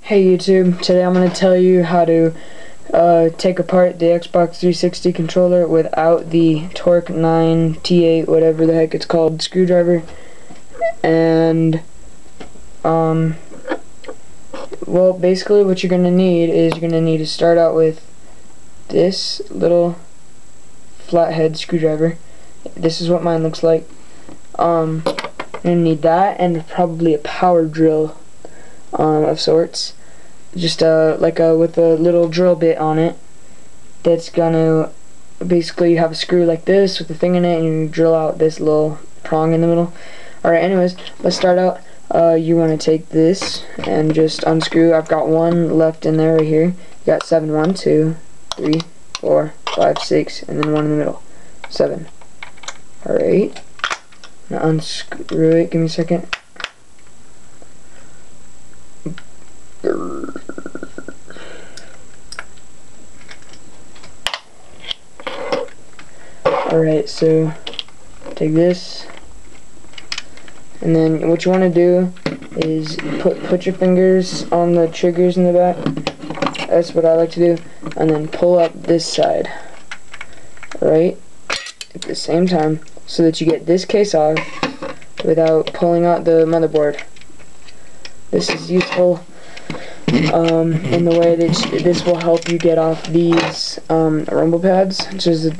Hey YouTube, today I'm going to tell you how to take apart the Xbox 360 controller without the Torque 9 T8, whatever the heck it's called, screwdriver. And, well, basically what you're going to need is you're going to need to start out with this little flathead screwdriver. This is what mine looks like. You're going to need that and probably a power drill of sorts. Just with a little drill bit on it that's gonna basically have a screw like this with a thing in it, and you drill out this little prong in the middle. Alright, anyways, let's start out. You want to take this and just unscrew. I've got one left in there right here. You got 7, 1, 2, 3, 4, 5, 6, and then one in the middle. 7. Alright. Now unscrew it. Give me a second. Alright, so take this, and then what you want to do is put your fingers on the triggers in the back. That's what I like to do, and then pull up this side, right, at the same time, so that you get this case off without pulling out the motherboard. This is useful in the way that this will help you get off these rumble pads, which is a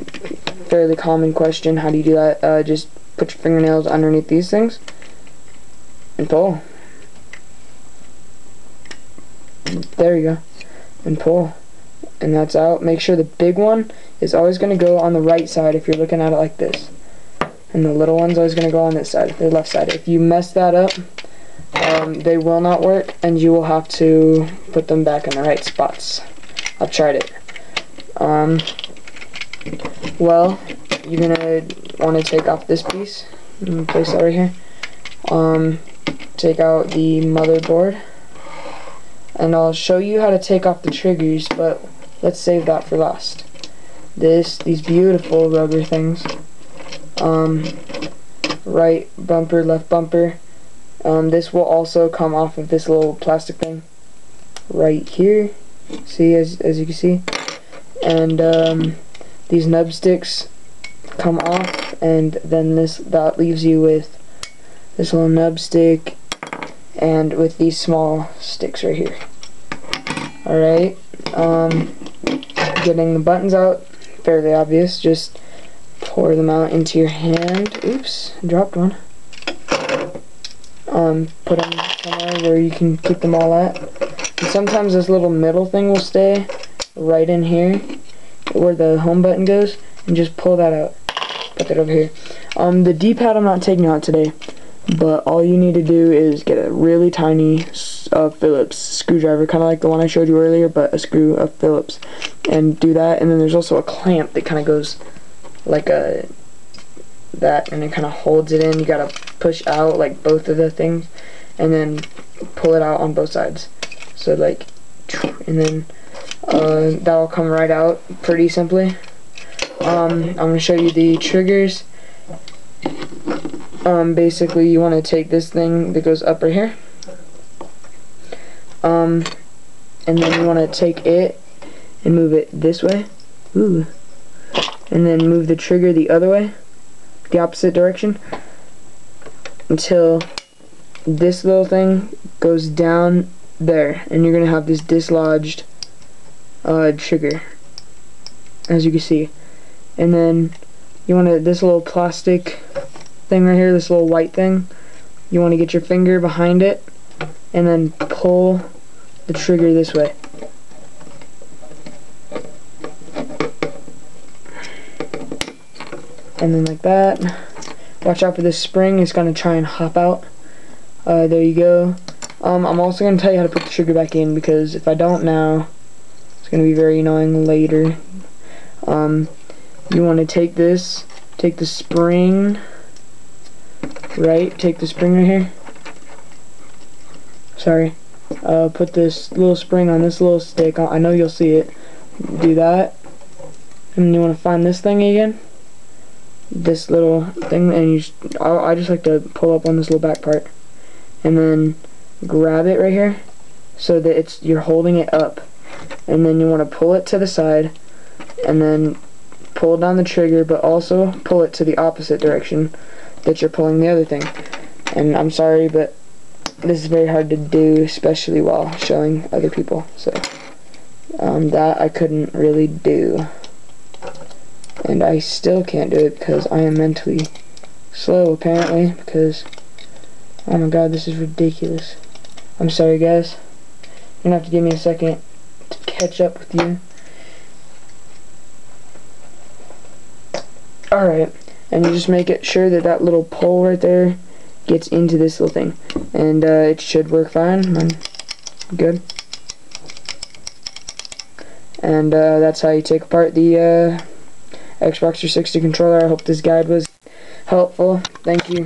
fairly common question. How do you do that? Just put your fingernails underneath these things and pull. There you go. And pull. And that's out. Make sure the big one is always going to go on the right side if you're looking at it like this. And the little one's always going to go on this side, the left side. If you mess that up, they will not work, and you will have to put them back in the right spots. I've tried it. Well, you're gonna want to take off this piece and place that right here. Take out the motherboard, and I'll show you how to take off the triggers, but let's save that for last. These beautiful rubber things. Right bumper, left bumper. This will also come off of this little plastic thing right here. See, as you can see. And these nub sticks come off, and then that leaves you with this little nub stick and with these small sticks right here. Alright, getting the buttons out, fairly obvious. Just pour them out into your hand. Oops, dropped one. Put them somewhere where you can keep them all at. And sometimes this little middle thing will stay right in here where the home button goes, and just pull that out. Put that over here. The D-pad I'm not taking out today, but all you need to do is get a really tiny Phillips screwdriver, kind of like the one I showed you earlier, but a screw of Phillips, and do that. And then there's also a clamp that kind of goes like that, and it kind of holds it in. You gotta push out like both of the things, and then pull it out on both sides. So like, and then that'll come right out pretty simply. I'm gonna show you the triggers. Basically, you want to take this thing that goes up right here, and then you want to take it and move it this way. Ooh. And then move the trigger the other way, the opposite direction, until this little thing goes down there, and you're gonna have this dislodged trigger, as you can see. And then you want to, this little plastic thing right here, this little white thing, you want to get your finger behind it and then pull the trigger this way. And then like that. Watch out for this spring, it's going to try and hop out. There you go. I'm also going to tell you how to put the trigger back in, because if I don't now, it's going to be very annoying later. You want to take this, take the spring, right, take the spring right here. Sorry. Put this little spring on this little stick. I know you'll see it. Do that. And you want to find this thing again. This little thing, and I just like to pull up on this little back part, and then grab it right here so that you're holding it up, and then you want to pull it to the side, and then pull down the trigger, but also pull it to the opposite direction that you're pulling the other thing. And I'm sorry, but this is very hard to do, especially while showing other people. So that I couldn't really do, and I still can't do it because I am mentally slow, apparently, because oh my god, this is ridiculous. I'm sorry, guys. You're gonna have to give me a second to catch up with you. Alright, and you just make it sure that that little pole right there gets into this little thing, and it should work fine. Good. And that's how you take apart the Xbox 360 controller. I hope this guide was helpful. Thank you.